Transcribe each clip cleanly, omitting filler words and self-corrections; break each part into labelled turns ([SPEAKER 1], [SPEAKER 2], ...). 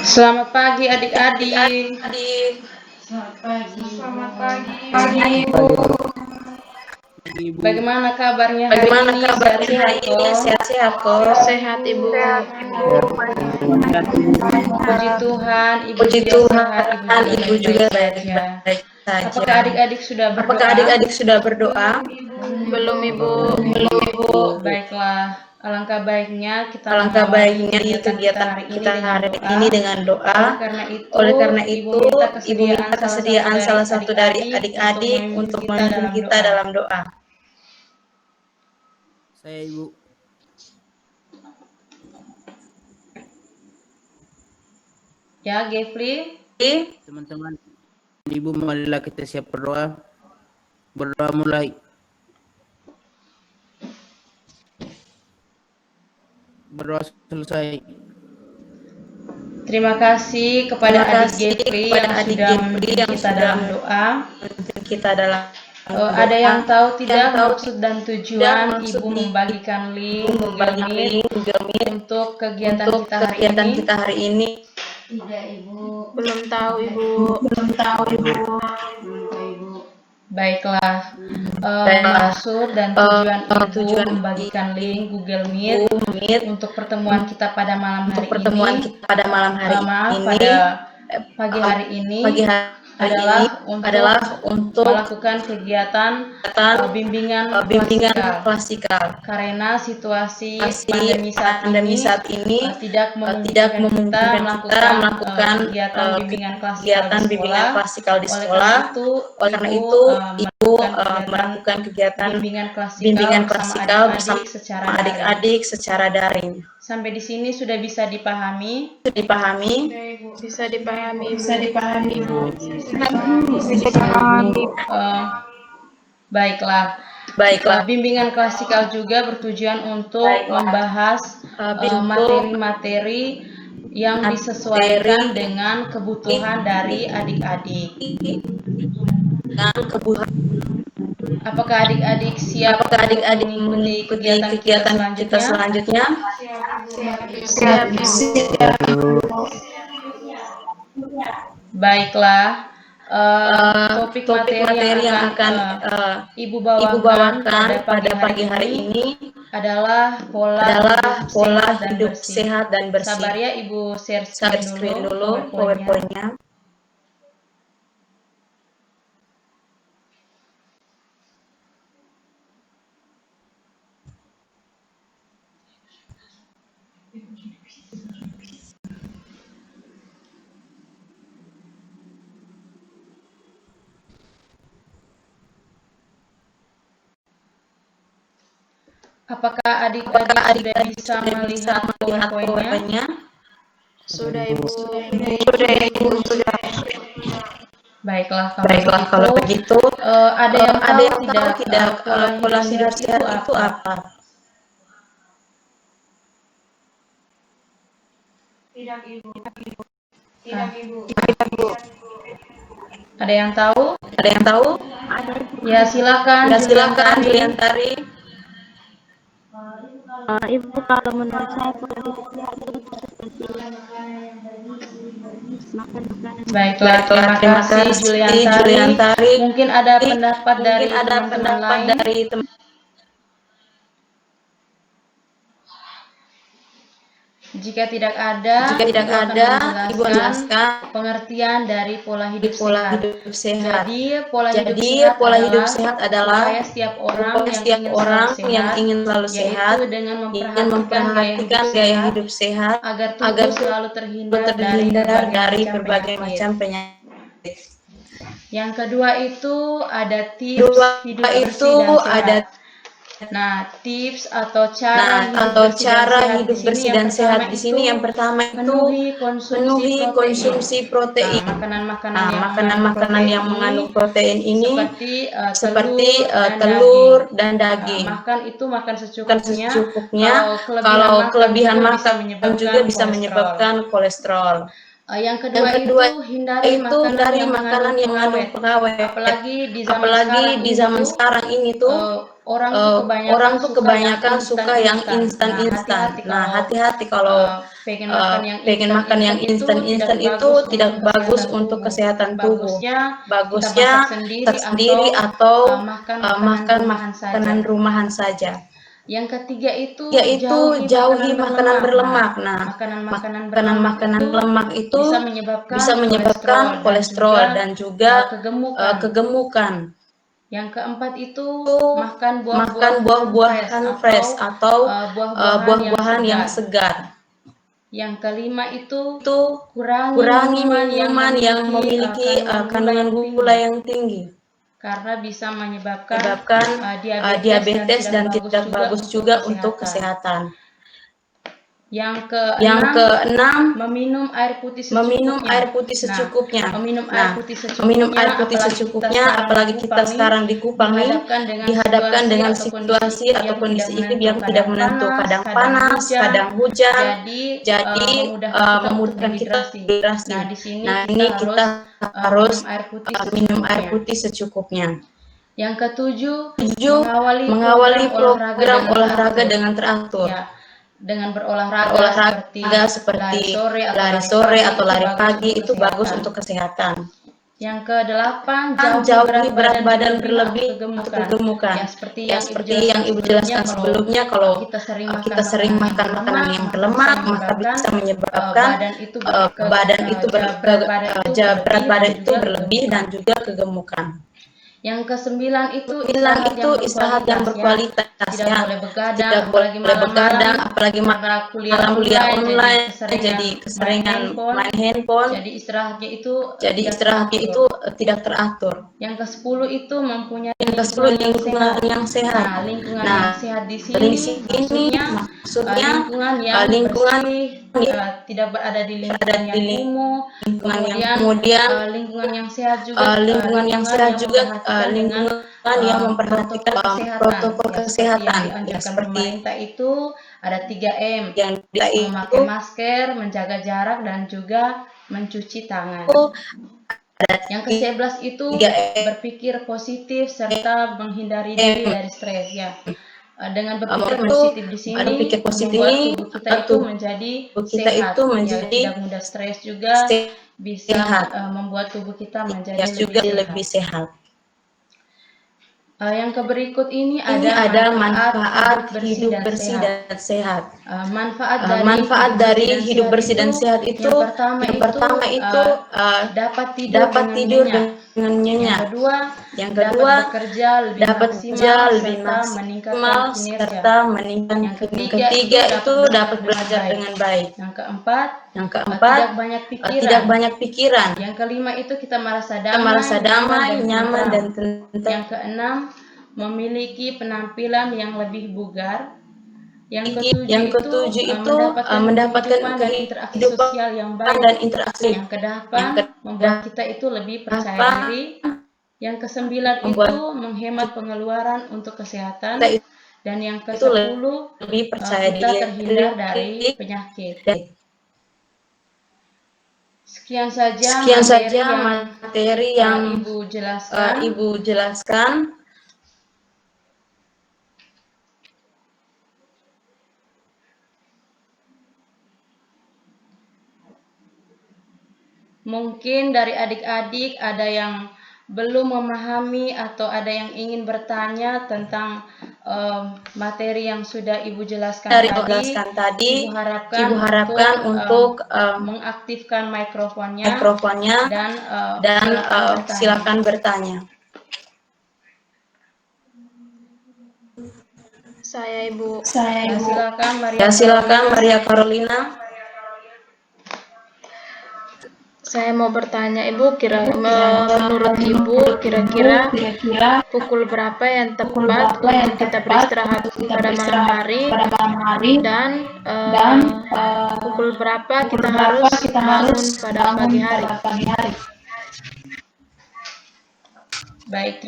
[SPEAKER 1] Selamat pagi adik-adik.
[SPEAKER 2] Adik,
[SPEAKER 1] Selamat pagi.
[SPEAKER 3] Selamat pagi,
[SPEAKER 2] Ibu.
[SPEAKER 1] Bagaimana kabarnya hari
[SPEAKER 2] Bagaimana
[SPEAKER 1] ini?
[SPEAKER 2] kabarnya
[SPEAKER 1] Sehat-sehat
[SPEAKER 2] hari ini?
[SPEAKER 1] kok?
[SPEAKER 2] Sehat-sehat kok?
[SPEAKER 3] sehat Ibu.
[SPEAKER 1] Puji Tuhan, Ibu
[SPEAKER 2] Puji
[SPEAKER 1] juga sehat, Ibu
[SPEAKER 2] Tuhan,
[SPEAKER 1] juga
[SPEAKER 2] Ibu
[SPEAKER 1] baik-baik
[SPEAKER 2] juga
[SPEAKER 1] saja.
[SPEAKER 2] baik-baik saja.
[SPEAKER 1] Apakah adik-adik sudah berdoa?
[SPEAKER 2] Apakah adik-adik sudah berdoa?
[SPEAKER 3] Belum Ibu.
[SPEAKER 2] Belum, Ibu.
[SPEAKER 1] Baiklah, alangkah baiknya kita
[SPEAKER 2] Alangkah
[SPEAKER 1] mengawali
[SPEAKER 2] baiknya
[SPEAKER 1] kegiatan kita hari ini dengan doa. Oleh karena itu,
[SPEAKER 2] Ibu minta kesediaan salah satu dari adik-adik untuk memimpin kita dalam doa.
[SPEAKER 4] Saya Ibu.
[SPEAKER 1] Ya, Gefli.
[SPEAKER 4] Teman-teman, Ibu marilah kita siap berdoa. Berdoa mulai. Berdoa selesai.
[SPEAKER 1] Terima kasih kepada adik Gefli yang sudah memimpin kita dalam doa.
[SPEAKER 2] Kita dalam
[SPEAKER 1] Ada yang tahu tidak maksud dan tujuan Ibu membagikan link Google Meet untuk kegiatan kita hari ini?
[SPEAKER 3] Tidak Ibu. Belum tahu Ibu.
[SPEAKER 1] Baiklah, maksud dan tujuan Ibu membagikan link Google Meet untuk pertemuan kita pada malam hari ini. Pada pagi hari ini adalah untuk melakukan kegiatan bimbingan klasikal. Karena situasi pandemi saat ini tidak memungkinkan kita melakukan kegiatan bimbingan klasikal di sekolah. Oleh karena itu, Ibu melakukan kegiatan bimbingan klasikal bersama adik-adik secara daring. Sampai di sini sudah bisa dipahami?
[SPEAKER 3] Bisa dipahami Ibu.
[SPEAKER 1] Baiklah. Bimbingan klasikal juga bertujuan untuk membahas materi-materi yang disesuaikan dengan kebutuhan dari adik-adik. Apakah adik-adik siap untuk mengikuti kegiatan kita selanjutnya?
[SPEAKER 3] Siap Ibu.
[SPEAKER 1] Baiklah. Topik materi yang akan Ibu bawakan pada pagi hari ini adalah pola hidup sehat dan bersih. Sabar ya, Ibu share screen dulu PowerPoint-nya. Apakah adik-adik sudah bisa melihat PowerPoint-nya?
[SPEAKER 3] Sudah Ibu.
[SPEAKER 1] Baiklah, kalau begitu, ada yang tahu tidak pola hidup sehat itu apa?
[SPEAKER 3] Tidak Ibu.
[SPEAKER 1] Ada yang tahu? Ya, silakan Juliantari.
[SPEAKER 5] Ibu, kalau menurut saya pola hidup sehat itu seperti makan makanan.
[SPEAKER 1] Baiklah, terima kasih Juliantari. Mungkin ada pendapat dari teman-teman lain. Jika tidak ada, Ibu akan menjelaskan pengertian dari pola hidup sehat. Jadi, pola hidup sehat adalah upaya setiap orang yang ingin selalu sehat, yaitu dengan memperhatikan gaya hidup sehat agar tubuh selalu terhindar dari berbagai macam penyakit. Yang kedua itu ada tips hidup bersih dan sehat. Nah, tips atau cara hidup bersih dan sehat di sini yang pertama itu memenuhi konsumsi protein. Makanan-makanan yang mengandung protein ini seperti telur dan daging. Makan secukupnya. Kalau kelebihan makan juga bisa menyebabkan kolesterol. Yang kedua itu hindari makanan yang mengandung pengawet. Apalagi di zaman sekarang ini tuh
[SPEAKER 2] orang tuh kebanyakan suka yang instan-instan. Nah, hati-hati kalau pengen makan yang instan-instan itu tidak bagus untuk kesehatan tubuh. Bagusnya masak sendiri atau makan makanan rumahan saja.
[SPEAKER 1] Yang ketiga itu
[SPEAKER 2] Yaitu jauhi makanan berlemak. Nah, makanan berlemak itu bisa menyebabkan kolesterol dan juga kegemukan.
[SPEAKER 1] Yang keempat itu
[SPEAKER 2] Makan buah-buahan fresh atau buah-buahan yang segar.
[SPEAKER 1] Yang kelima itu
[SPEAKER 2] Kurangi minuman yang memiliki kandungan gula yang tinggi.
[SPEAKER 1] Karena bisa menyebabkan
[SPEAKER 2] diabetes dan tidak bagus juga untuk kesehatan.
[SPEAKER 1] Yang
[SPEAKER 2] keenam,
[SPEAKER 1] meminum air putih
[SPEAKER 2] secukupnya.
[SPEAKER 1] Meminum
[SPEAKER 2] air putih secukupnya, apalagi kita sekarang di Kupang nih, dihadapkan dengan situasi atau kondisi iklim yang tidak menentu, kadang panas, kadang hujan, jadi memudahkan kita dehidrasi. Nah, ini kita harus minum air putih secukupnya.
[SPEAKER 1] Yang ketujuh,
[SPEAKER 2] mengawali program olahraga dengan teratur.
[SPEAKER 1] Dengan berolahraga
[SPEAKER 2] seperti lari sore atau lari pagi itu bagus untuk kesehatan.
[SPEAKER 1] Yang kedelapan,
[SPEAKER 2] jauhi berat badan berlebih atau kegemukan. Seperti yang Ibu jelaskan sebelumnya, kalau kita sering makan makanan yang berlemak, maka bisa menyebabkan berat badan itu berlebih dan juga kegemukan.
[SPEAKER 1] Yang kesembilan itu
[SPEAKER 2] istirahat yang berkualitas.
[SPEAKER 1] Tidak boleh begadang,
[SPEAKER 2] apalagi malam kuliah online, jadi keseringan main handphone.
[SPEAKER 1] Jadi istirahatnya itu
[SPEAKER 2] tidak teratur.
[SPEAKER 1] Yang ke-10 itu mempunyai
[SPEAKER 2] lingkungan yang sehat.
[SPEAKER 1] Lingkungan yang sehat di sini maksudnya lingkungan yang tidak berada di lingkungan yang kumuh.
[SPEAKER 2] Kemudian
[SPEAKER 1] lingkungan yang sehat juga
[SPEAKER 2] lingkungan yang memperhatikan protokol kesehatan.
[SPEAKER 1] Seperti pemerintah itu ada 3M,
[SPEAKER 2] yang
[SPEAKER 1] memakai masker, menjaga jarak, dan juga mencuci tangan. Yang ke-11 itu berpikir positif serta menghindari diri dari stres ya. Dengan berpikir positif di sini membuat tubuh kita itu menjadi sehat, tidak mudah stres juga, bisa membuat tubuh kita menjadi lebih sehat. Yang berikut ini ada manfaat hidup bersih dan sehat. Manfaat dari hidup bersih dan sehat itu yang pertama itu dapat tidur dengan nyenyak. Yang kedua dapat bekerja lebih maksimal serta meningkatkan. Yang ketiga itu dapat belajar dengan baik. Yang keempat tidak banyak pikiran. Yang kelima itu kita merasa damai, nyaman dan tenang. Yang keenam memiliki penampilan yang lebih bugar. Yang ketujuh itu mendapatkan kehidupan sosial yang baik dan interaksi. Yang kedelapan membuat kita itu lebih percaya diri. Yang kesembilan itu menghemat pengeluaran untuk kesehatan. Dan yang ke-10 kita terhindar dari penyakit. Sekian saja materi yang Ibu jelaskan. Mungkin dari adik-adik ada yang belum memahami atau ada yang ingin bertanya tentang materi yang sudah Ibu jelaskan tadi. Ibu harapkan untuk mengaktifkan mikrofonnya dan silakan bertanya.
[SPEAKER 3] Saya Ibu.
[SPEAKER 2] Silakan Maria Carolina.
[SPEAKER 3] Saya mau bertanya Ibu, menurut Ibu kira-kira pukul berapa yang tepat untuk kita beristirahat pada malam hari dan pukul berapa kita harus bangun pada pagi hari?
[SPEAKER 1] Baik,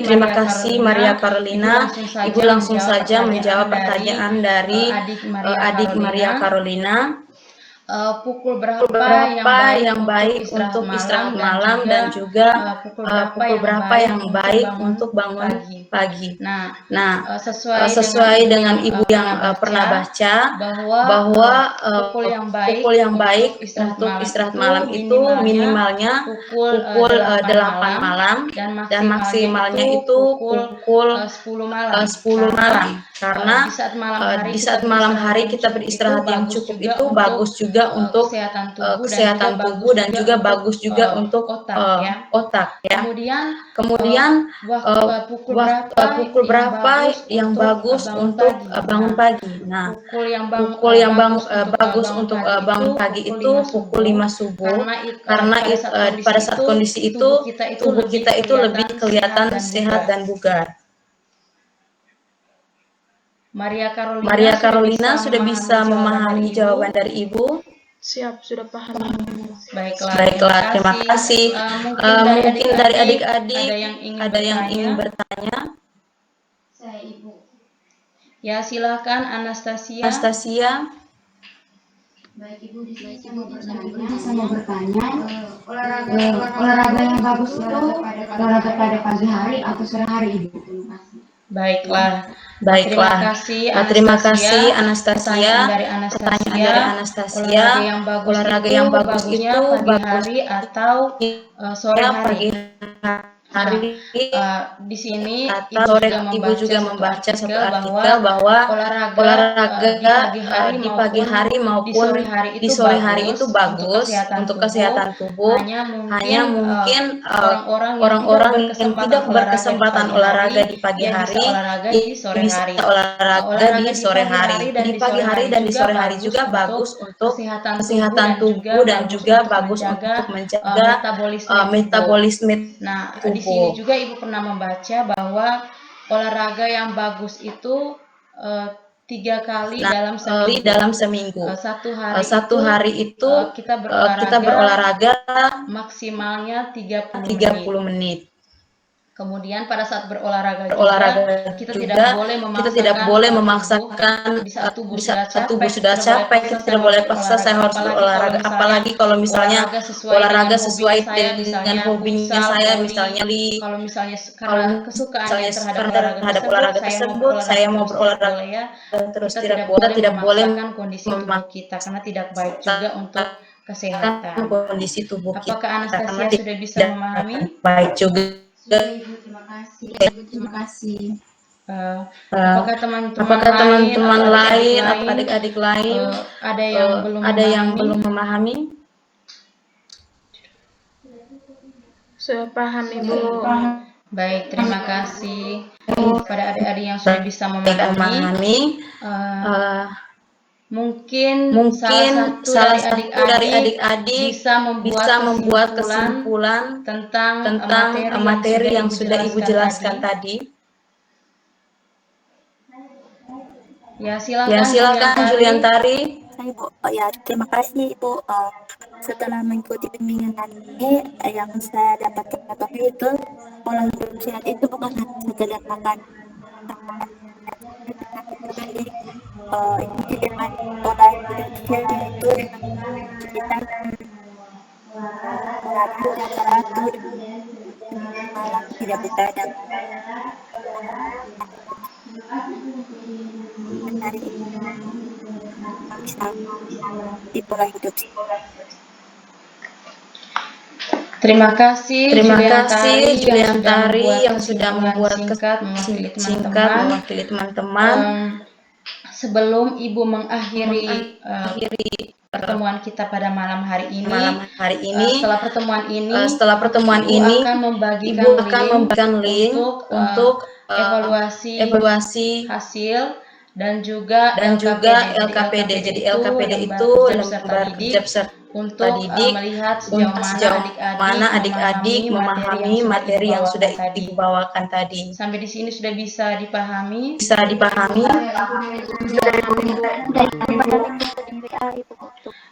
[SPEAKER 1] terima kasih
[SPEAKER 2] Maria Carolina. Ibu langsung saja menjawab pertanyaan dari adik Maria Carolina.
[SPEAKER 1] Pukul berapa yang baik untuk istirahat malam dan juga pukul berapa yang baik untuk bangun
[SPEAKER 2] pagi.
[SPEAKER 1] Nah,
[SPEAKER 2] Nah,
[SPEAKER 1] sesuai
[SPEAKER 2] dengan ibu yang pernah baca bahwa pukul yang baik untuk istirahat malam itu minimalnya pukul 8 malam dan maksimalnya itu pukul 10 malam. Karena di saat malam hari kita beristirahat yang cukup itu bagus juga untuk kesehatan tubuh dan juga bagus juga untuk otak ya. Kemudian pukul berapa yang bagus untuk bangun pagi. Nah, pukul yang bagus untuk bangun pagi itu pukul 5 subuh karena pada saat kondisi itu tubuh kita itu lebih kelihatan sehat dan bugar. Maria Carolina sudah bisa memahami jawaban dari Ibu?
[SPEAKER 3] Siap, sudah paham.
[SPEAKER 1] Baiklah,
[SPEAKER 2] terima kasih. Mungkin dari adik-adik ada yang ingin bertanya?
[SPEAKER 5] Saya Ibu.
[SPEAKER 1] Ya, silakan Anastasia.
[SPEAKER 5] Baik Ibu, di sini saya mau bertanya, olahraga yang bagus itu olahraga pada pagi hari atau sore hari Ibu? Terima kasih.
[SPEAKER 1] Baiklah.
[SPEAKER 2] Terima kasih Anastasia.
[SPEAKER 1] Pertanyaan dari Anastasia. Olahraga yang bagus itu pagi hari atau sore hari. Di sini
[SPEAKER 2] Ibu juga membaca satu artikel bahwa olahraga di pagi hari maupun di sore hari itu bagus untuk kesehatan tubuh. Hanya mungkin orang-orang yang tidak berkesempatan olahraga di pagi hari bisa olahraga di sore hari. Di pagi hari dan di sore hari juga bagus untuk kesehatan tubuh dan juga bagus untuk menjaga metabolisme tubuh.
[SPEAKER 1] Di sini juga Ibu pernah membaca bahwa olahraga yang bagus itu 3 kali dalam seminggu. Satu hari itu kita berolahraga maksimalnya 30 menit. Kemudian pada saat berolahraga kita tidak boleh memaksakan di saat tubuh sudah capek, kita tidak boleh paksa saya harus berolahraga. Apalagi kalau misalnya olahraga sesuai dengan hobinya saya, misalnya kalau misalnya karena kesukaannya terhadap olahraga tersebut, saya mau berolahraga terus, tidak boleh memaksakan kondisi tubuh kita karena tidak baik juga untuk kesehatan.
[SPEAKER 2] Kondisi tubuh kita.
[SPEAKER 1] Apakah Anastasia sudah bisa memahami?
[SPEAKER 2] Baik juga.
[SPEAKER 5] Ibu, terima kasih.
[SPEAKER 1] Apakah teman-teman lain atau adik-adik lain
[SPEAKER 2] ada yang belum memahami?
[SPEAKER 3] Sudah paham Ibu.
[SPEAKER 1] Baik, terima kasih kepada adik-adik yang sudah bisa memahami. Mungkin salah satu dari adik-adik bisa membuat kesimpulan tentang materi yang sudah Ibu jelaskan tadi. Ya, silakan Juliantari.
[SPEAKER 5] Ibu, ya terima kasih Ibu. Setelah mengikuti bimbingan ini, yang saya dapat ketahui itu pola hidup sehat itu bukan hanya sekedar makan. Ini dengan pola hidup sehat itu kita olahraga yang teratur, malam tidak begadang. Dari di pola hidup.
[SPEAKER 1] Terima kasih
[SPEAKER 2] Juliantari yang sudah membuat singkat mewakili teman-teman.
[SPEAKER 1] Sebelum Ibu mengakhiri pertemuan kita pada malam hari ini, setelah pertemuan ini, Ibu akan membagikan link untuk evaluasi hasil dan juga LKPD. Jadi LKPD itu lembar kerja peserta didik melihat sejauh mana adik-adik memahami materi yang sudah Ibu bawakan tadi. Sampai di sini sudah bisa dipahami?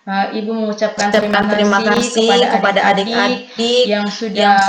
[SPEAKER 1] Ibu mengucapkan terima kasih kepada adik-adik yang sudah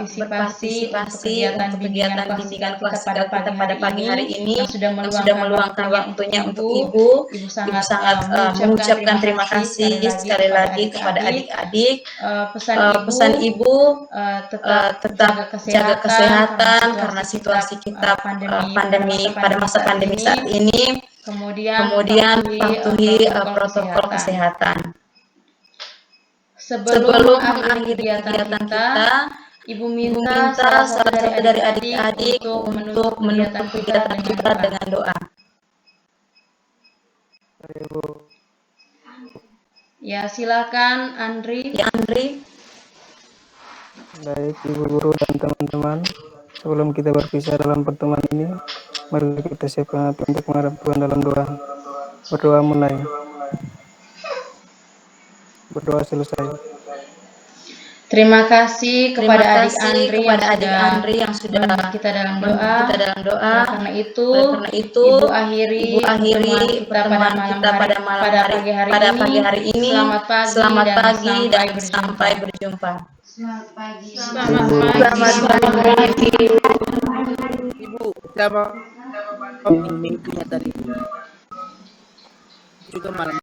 [SPEAKER 1] berpartisipasi untuk kegiatan bimbingan kelas kita pada pagi hari ini, yang sudah meluangkan waktunya untuk Ibu. Ibu sangat mengucapkan terima kasih sekali lagi kepada adik-adik. Pesan Ibu tetap jaga kesehatan karena situasi kita pada masa pandemi saat ini. Kemudian patuhi protokol kesehatan. Sebelum mengakhiri kegiatan kita, Ibu minta salah satu dari adik-adik untuk menutup kegiatan kita dengan doa. Ya, silakan Andri.
[SPEAKER 2] Ya, Andri.
[SPEAKER 6] Baik, Ibu Guru dan teman-teman, sebelum kita berpisah dalam pertemuan ini, mari kita siapkan hati untuk menghadap Tuhan dalam doa. Berdoa mulai. Berdoa selesai.
[SPEAKER 1] Terima kasih kepada adik Andri yang sudah kita dalam doa. Karena itu, Ibu akhiri pertemuan kita pada pagi hari ini. Selamat pagi dan sampai berjumpa.
[SPEAKER 3] Selamat pagi.
[SPEAKER 4] Ibu, selamat minggunya tadi. Juga malam.